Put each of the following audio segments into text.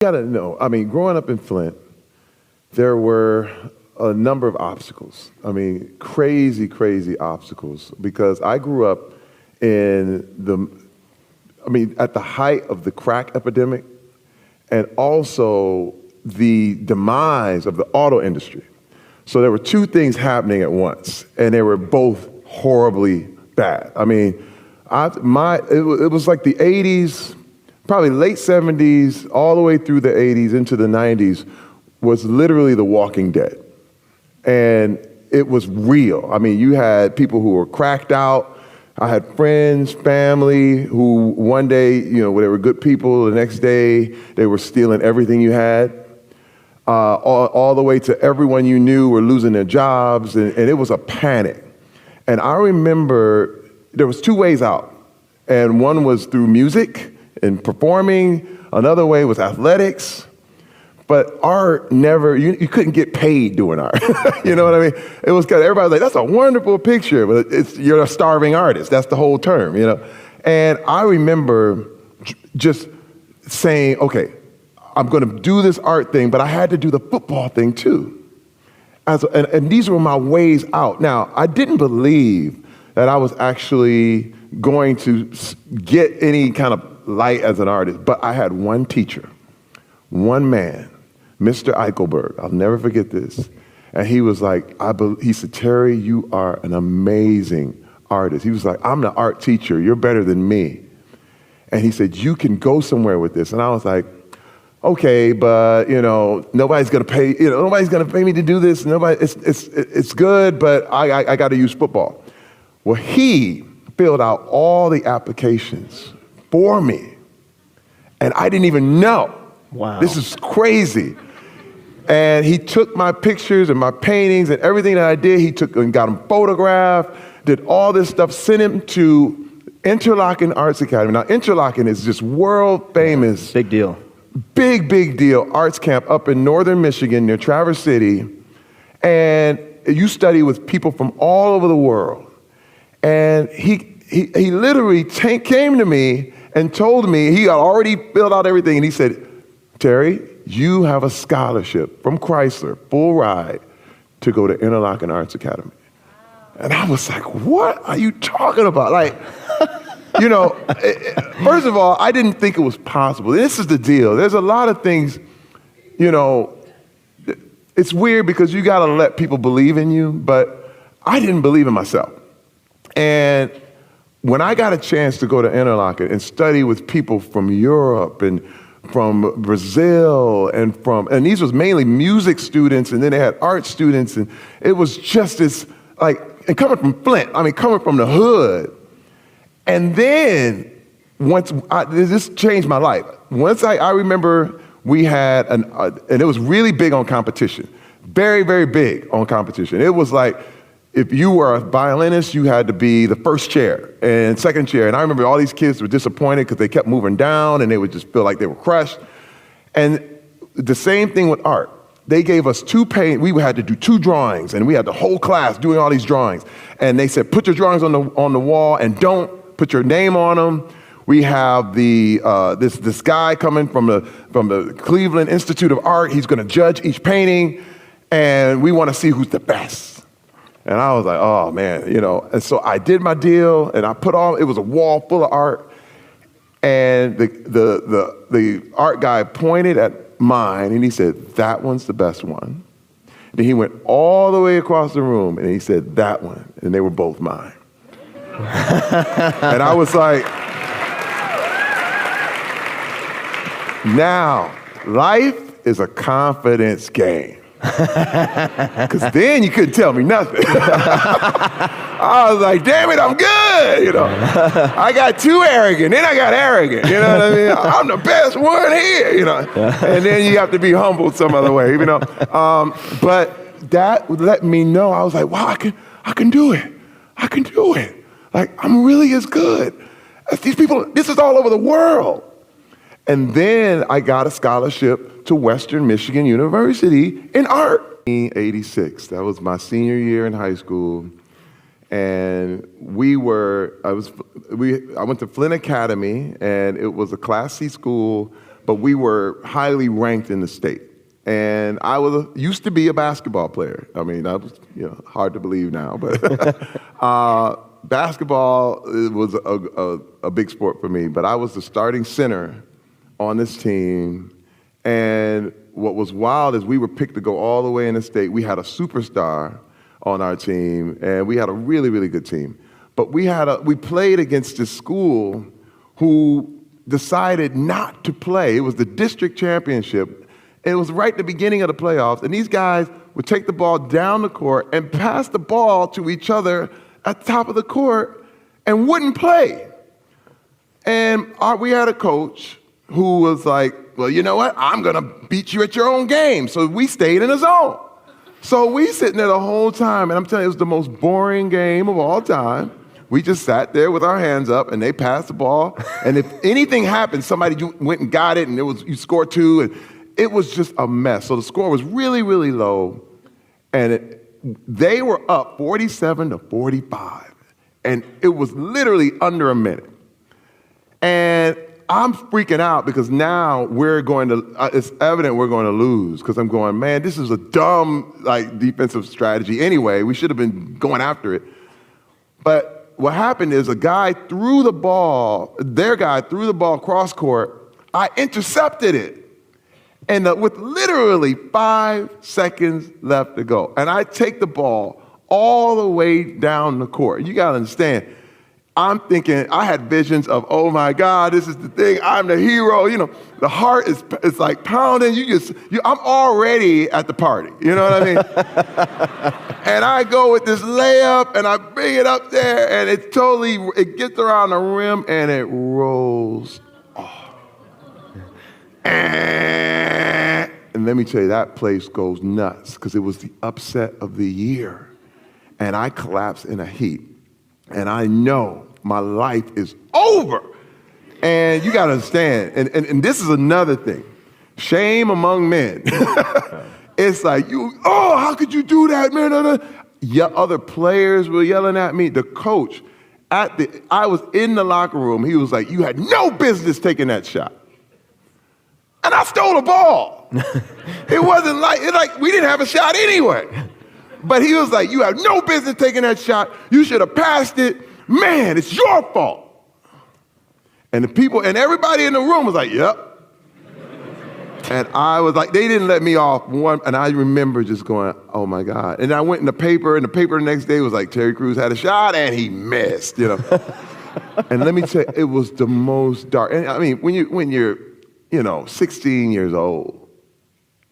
You gotta know, I mean, growing up in Flint, there were a number of obstacles. I mean, crazy, crazy obstacles, because I grew up at the height of the crack epidemic and also the demise of the auto industry. So there were two things happening at once, and they were both horribly bad. I mean, it was like the 80s, probably late 70s, all the way through the 80s into the 90s was literally The Walking Dead. And it was real. I mean, you had people who were cracked out. I had friends, family who one day, they were good people. The next day, they were stealing everything you had. All the way to everyone you knew were losing their jobs, and it was a panic. And I remember there was two ways out. And one was through music and performing. Another way was athletics. But art never, you couldn't get paid doing art. You know what I mean? It was kind of, everybody was like, that's a wonderful picture, but you're a starving artist. That's the whole term, And I remember just saying, okay, I'm going to do this art thing, but I had to do the football thing too. And these were my ways out. Now, I didn't believe that I was actually going to get any kind of light as an artist, but I had one teacher, one man, Mr. Eichelberg. I'll never forget this. And he was like, he said, Terry, you are an amazing artist. He was like, I'm the art teacher. You're better than me. And he said, you can go somewhere with this. And I was like, okay, but nobody's gonna pay. Nobody's gonna pay me to do this. It's good, but I got to use football. Well, he filled out all the applications for me, and I didn't even know. Wow, this is crazy. And he took my pictures and my paintings and everything that I did. He took and got them photographed, did all this stuff, sent him to Interlochen Arts Academy. Now, Interlochen is just world famous. Big deal. Big deal arts camp up in northern Michigan near Traverse City. And you study with people from all over the world. And he literally came to me and told me, he had already filled out everything. And he said, Terry, you have a scholarship from Chrysler, full ride, to go to Interlochen Arts Academy. And I was like, what are you talking about? Like, first of all, I didn't think it was possible. This is the deal. There's a lot of things, it's weird because you got to let people believe in you, but I didn't believe in myself. And when I got a chance to go to Interlochen and study with people from Europe and from Brazil and these was mainly music students, and then they had art students, and it was just this, and coming from Flint, coming from the hood. And then this changed my life. Once I remember we had and it was really big on competition, very, very big on competition. It was like, if you were a violinist, you had to be the first chair and second chair. And I remember all these kids were disappointed because they kept moving down and they would just feel like they were crushed. And the same thing with art. They gave us we had to do 2 drawings, and we had the whole class doing all these drawings. And they said, put your drawings on the wall and don't put your name on them. We have this guy coming from the Cleveland Institute of Art. He's going to judge each painting, and we want to see who's the best. And I was like, oh man, And so I did my deal, and it was a wall full of art, and the art guy pointed at mine, and he said, that one's the best one. Then he went all the way across the room, and he said, that one, and they were both mine. And I was like, now, life is a confidence game. Because then you couldn't tell me nothing. I was like, damn it, I'm good. I got too arrogant, then I got arrogant. You know what I mean? I'm the best one here. And then you have to be humbled some other way. But that let me know. I was like, wow, I can do it. I can do it. Like, I'm really as good as these people. This is all over the world. And then I got a scholarship to Western Michigan University in art. 1986, that was my senior year in high school. And I went to Flint Academy, and it was a Class C school, but we were highly ranked in the state. And I used to be a basketball player. I mean, that was hard to believe now, but basketball was a big sport for me. But I was the starting center on this team. And what was wild is we were picked to go all the way in the state. We had a superstar on our team, and we had a really, really good team. But we played against this school who decided not to play. It was the district championship. It was right at the beginning of the playoffs, and these guys would take the ball down the court and pass the ball to each other at the top of the court and wouldn't play. And we had a coach who was like, well, you know what? I'm going to beat you at your own game. So we stayed in a zone. So we sitting there the whole time, and I'm telling you, it was the most boring game of all time. We just sat there with our hands up, and they passed the ball. And if anything happened, somebody went and got it, and you scored 2, and it was just a mess. So the score was really, really low, and they were up 47-45, and it was literally under a minute. And I'm freaking out because now it's evident we're going to lose, because I'm going, man, this is a dumb defensive strategy anyway. We should have been going after it. But what happened is their guy threw the ball cross court. I intercepted it. And with literally 5 seconds left to go. And I take the ball all the way down the court. You got to understand, I'm thinking, I had visions of, oh my God, this is the thing, I'm the hero. The heart is like pounding. I'm already at the party, you know what I mean? And I go with this layup, and I bring it up there, and it gets around the rim, and it rolls off. And let me tell you, that place goes nuts, because it was the upset of the year. And I collapse in a heap. And I know my life is over. And you got to understand, and this is another thing. Shame among men. It's like, how could you do that, man? Other players were yelling at me. The coach, I was in the locker room. He was like, you had no business taking that shot. And I stole the ball. It wasn't like we didn't have a shot anyway. But he was like, you have no business taking that shot. You should have passed it. Man, it's your fault. And everybody in the room was like, yep. And I was like, they didn't let me off one. And I remember just going, oh my God. And I went in the paper, the next day was like, Terry Crews had a shot and he missed, And let me tell you, it was the most dark. And I mean, when you're 16 years old,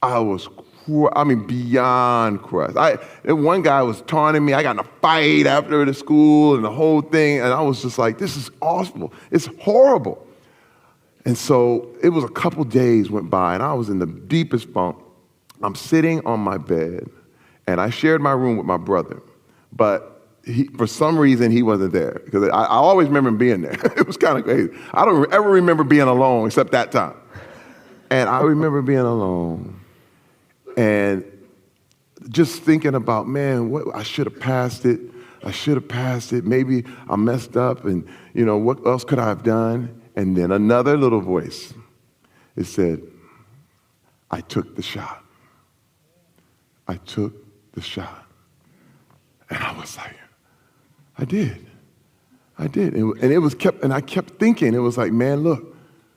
I was beyond crushed. One guy was taunting me. I got in a fight after the school and the whole thing, and I was just like, this is awful. It's horrible. And so it was a couple days went by, and I was in the deepest funk. I'm sitting on my bed, and I shared my room with my brother, but for some reason, he wasn't there, because I always remember him being there. It was kind of crazy. I don't ever remember being alone except that time. And I remember being alone and just thinking about, man, I should have passed it. Maybe I messed up, and what else could I have done? And then another little voice, it said, I took the shot. I took the shot. And I was like, I did. And I kept thinking, it was like, man, look,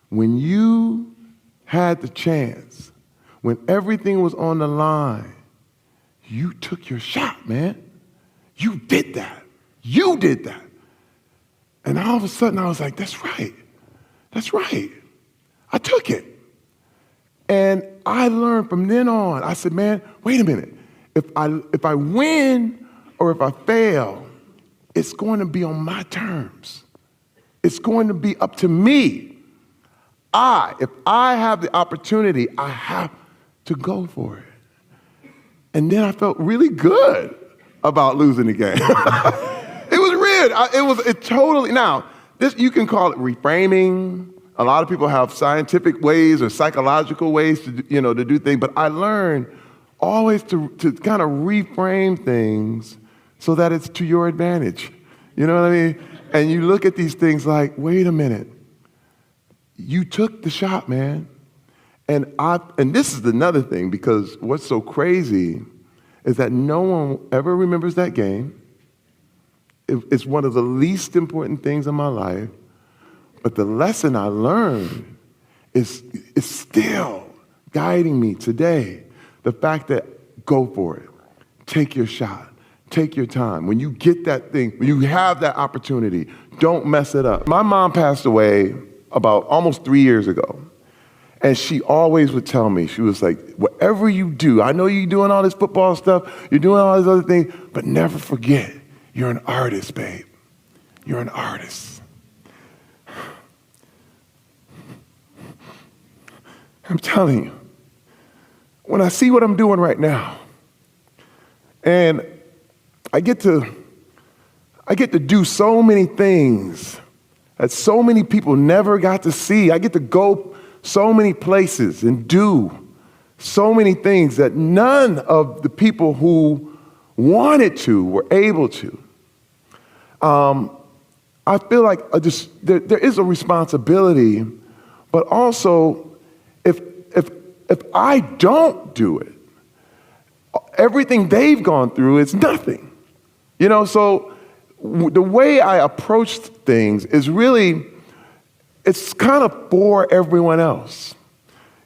when you had the chance, when everything was on the line, you took your shot, man. You did that. And all of a sudden I was like, that's right. I took it. And I learned from then on, I said, man, wait a minute. If I win or if I fail, it's going to be on my terms. It's going to be up to me. If I have the opportunity, I have to go for it. And then I felt really good about losing the game. It was weird. Now, this, you can call it reframing. A lot of people have scientific ways or psychological ways to do things, but I learned always to kind of reframe things so that it's to your advantage. You know what I mean? And you look at these things like, wait a minute. You took the shot, man. And this is another thing, because what's so crazy is that no one ever remembers that game. It's one of the least important things in my life, but the lesson I learned is still guiding me today. The fact that go for it, take your shot, take your time. When you get that thing, when you have that opportunity, don't mess it up. My mom passed away about almost 3 years ago. And she always would tell me, she was like, whatever you do, I know you're doing all this football stuff, you're doing all these other things, but never forget, you're an artist, babe. You're an artist. I'm telling you, when I see what I'm doing right now, and I get to do so many things that so many people never got to see. I get to go so many places and do so many things that none of the people who wanted to were able to. I feel like there is a responsibility, but also if I don't do it, everything they've gone through is nothing. So the way I approach things is really, it's kind of for everyone else.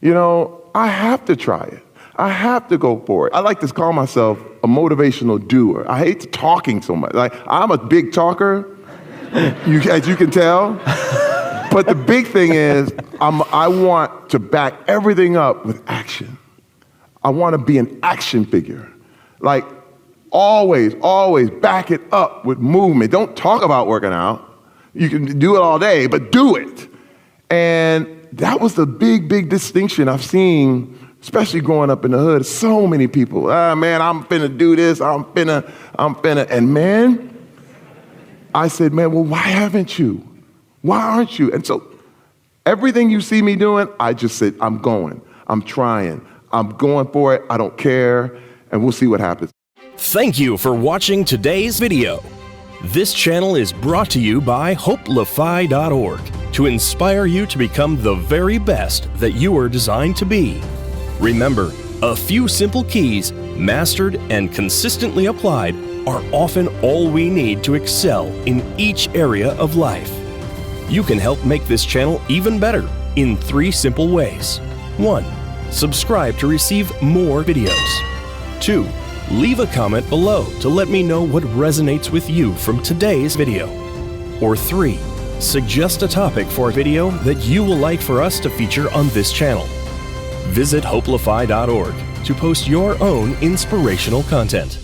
I have to try it. I have to go for it. I like to call myself a motivational doer. I hate talking so much. Like, I'm a big talker, as you can tell. But the big thing is, I want to back everything up with action. I want to be an action figure. Like, always back it up with movement. Don't talk about working out. You can do it all day, but do it. And that was the big distinction I've seen, especially growing up in the hood. So many people, man, I'm finna do this, I'm finna. And man, I said, man, well, why haven't you? Why aren't you? And so everything you see me doing, I just said, I'm going, I'm trying, I'm going for it, I don't care, and we'll see what happens. Thank you for watching today's video. This channel is brought to you by hopelify.org to inspire you to become the very best that you are designed to be. Remember, a few simple keys, mastered and consistently applied, are often all we need to excel in each area of life. You can help make this channel even better in 3 simple ways. 1. Subscribe to receive more videos. 2. Leave a comment below to let me know what resonates with you from today's video. Or 3. Suggest a topic for a video that you will like for us to feature on this channel. Visit hopelify.org to post your own inspirational content.